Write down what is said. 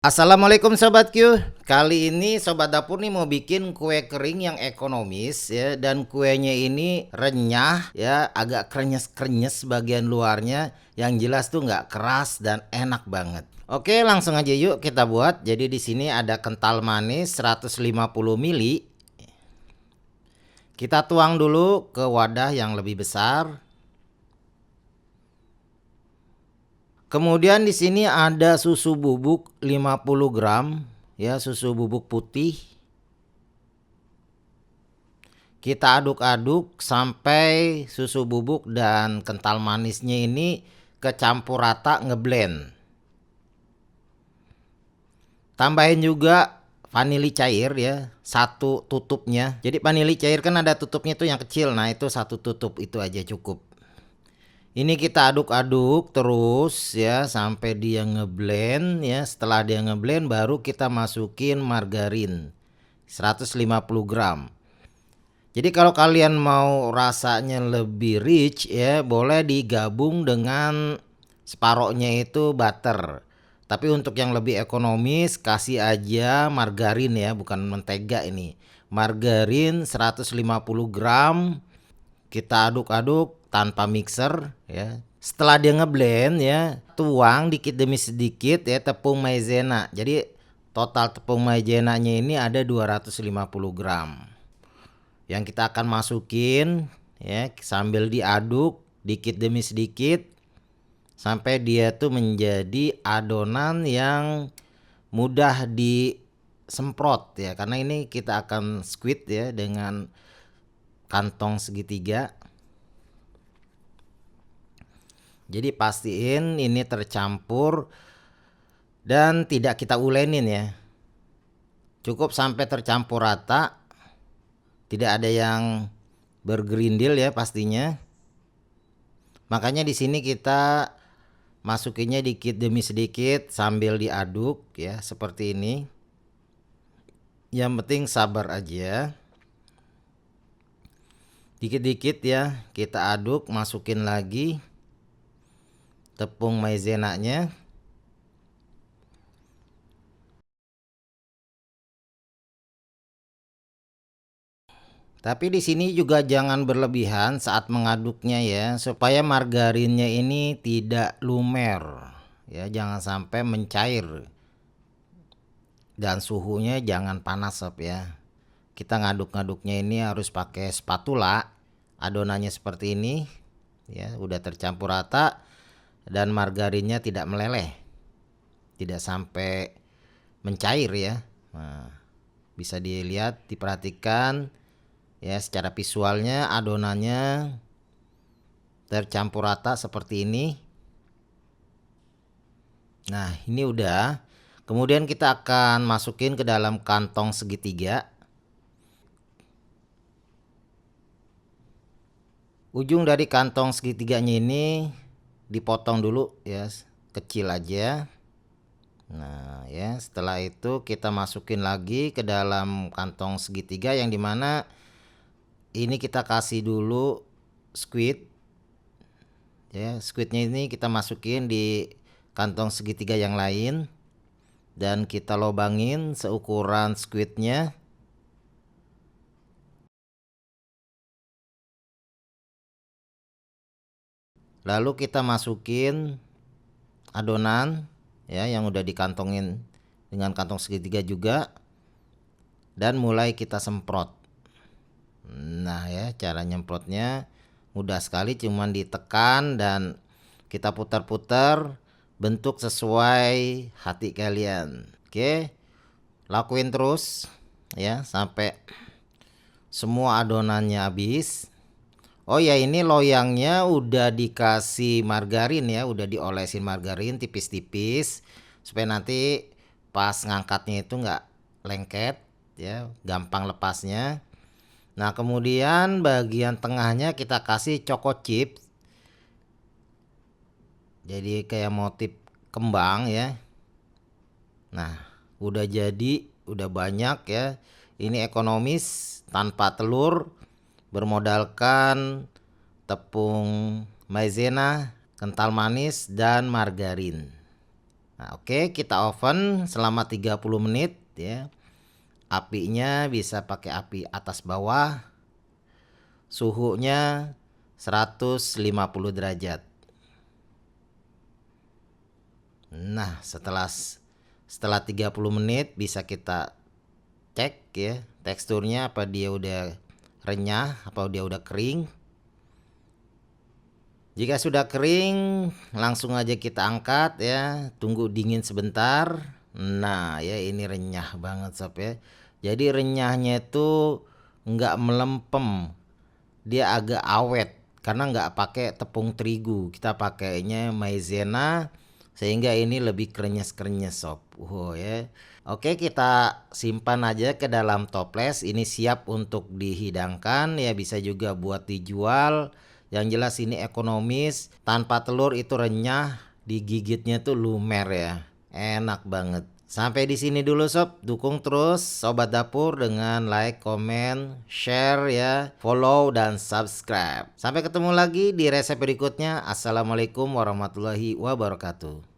Assalamualaikum Sobat Q. Kali ini Sobat Dapur nih mau bikin kue kering yang ekonomis ya, dan kuenya ini renyah ya, agak krenyes-krenyes bagian luarnya, yang jelas tuh nggak keras dan enak banget. Oke, langsung aja yuk kita buat. Jadi di sini ada kental manis 150 ml. Kita tuang dulu ke wadah yang lebih besar. Kemudian di sini ada susu bubuk 50 gram ya, susu bubuk putih. Kita aduk-aduk sampai susu bubuk dan kental manisnya ini kecampur rata, ngeblend. Tambahin juga vanili cair ya, satu tutupnya. Jadi vanili cair kan ada tutupnya tuh yang kecil. Nah, itu satu tutup, itu aja cukup. Ini kita aduk-aduk terus ya sampai dia ngeblend ya. Setelah dia ngeblend baru kita masukin margarin 150 gram. Jadi kalau kalian mau rasanya lebih rich ya, boleh digabung dengan separohnya itu butter. Tapi untuk yang lebih ekonomis kasih aja margarin ya, bukan mentega ini. Margarin 150 gram. Kita aduk-aduk tanpa mixer ya. Setelah dia ngeblend ya, tuang dikit demi sedikit ya tepung maizena. Jadi total tepung maizenanya ini ada 250 gram. Yang kita akan masukin ya sambil diaduk dikit demi sedikit sampai dia tuh menjadi adonan yang mudah disemprot ya, karena ini kita akan squeeze ya dengan kantong segitiga. Jadi pastiin ini tercampur dan tidak kita ulenin ya. Cukup sampai tercampur rata. Tidak ada yang bergerindil ya pastinya. Makanya di sini kita masukinnya dikit demi sedikit sambil diaduk ya, seperti ini. Yang penting sabar aja. Dikit-dikit ya kita aduk, masukin lagi tepung maizenanya. Tapi di sini juga jangan berlebihan saat mengaduknya ya, supaya margarinnya ini tidak lumer. Ya, jangan sampai mencair. Dan suhunya jangan panas sob ya. Kita ngaduk-ngaduknya ini harus pakai spatula. Adonannya seperti ini. Ya, udah tercampur rata dan margarinnya tidak meleleh. Tidak sampai mencair ya. Nah, bisa dilihat, diperhatikan ya, secara visualnya adonannya tercampur rata seperti ini. Nah, ini udah. Kemudian kita akan masukin ke dalam kantong segitiga. Ujung dari kantong segitiganya ini dipotong dulu ya, kecil aja. Nah ya, setelah itu kita masukin lagi ke dalam kantong segitiga yang dimana ini kita kasih dulu squid ya. Squidnya ini kita masukin di kantong segitiga yang lain dan kita lobangin seukuran squidnya. Lalu kita masukin adonan ya yang udah dikantongin dengan kantong segitiga juga dan mulai kita semprot. Nah ya, cara nyemprotnya mudah sekali, cuman ditekan dan kita putar-putar bentuk sesuai hati kalian. Oke, lakuin terus ya sampai semua adonannya habis. Oh ya, ini loyangnya udah dikasih margarin ya, udah diolesin margarin tipis-tipis supaya nanti pas ngangkatnya itu nggak lengket ya, gampang lepasnya. Nah, kemudian bagian tengahnya kita kasih choco chips. Jadi kayak motif kembang ya. Nah, udah jadi, udah banyak ya. Ini ekonomis, tanpa telur, bermodalkan tepung maizena, kental manis dan margarin. Nah, oke, kita oven selama 30 menit ya. Apinya bisa pakai api atas bawah. Suhunya 150 derajat. Nah, setelah 30 menit bisa kita cek ya teksturnya, apa dia udah renyah, apa dia udah kering. Jika sudah kering, langsung aja kita angkat ya, tunggu dingin sebentar. Nah ya, ini renyah banget sob ya. Jadi renyahnya itu nggak melempem, dia agak awet karena nggak pakai tepung terigu, kita pakainya maizena sehingga ini lebih krenyes-krenyes sob. Ya. Oke, kita simpan aja ke dalam toples. Ini siap untuk dihidangkan ya, bisa juga buat dijual. Yang jelas ini ekonomis, tanpa telur itu renyah, digigitnya tuh lumer ya. Enak banget. Sampai di sini dulu sob, dukung terus Sobat Dapur dengan like, comment, share ya, follow dan subscribe. Sampai ketemu lagi di resep berikutnya. Assalamualaikum warahmatullahi wabarakatuh.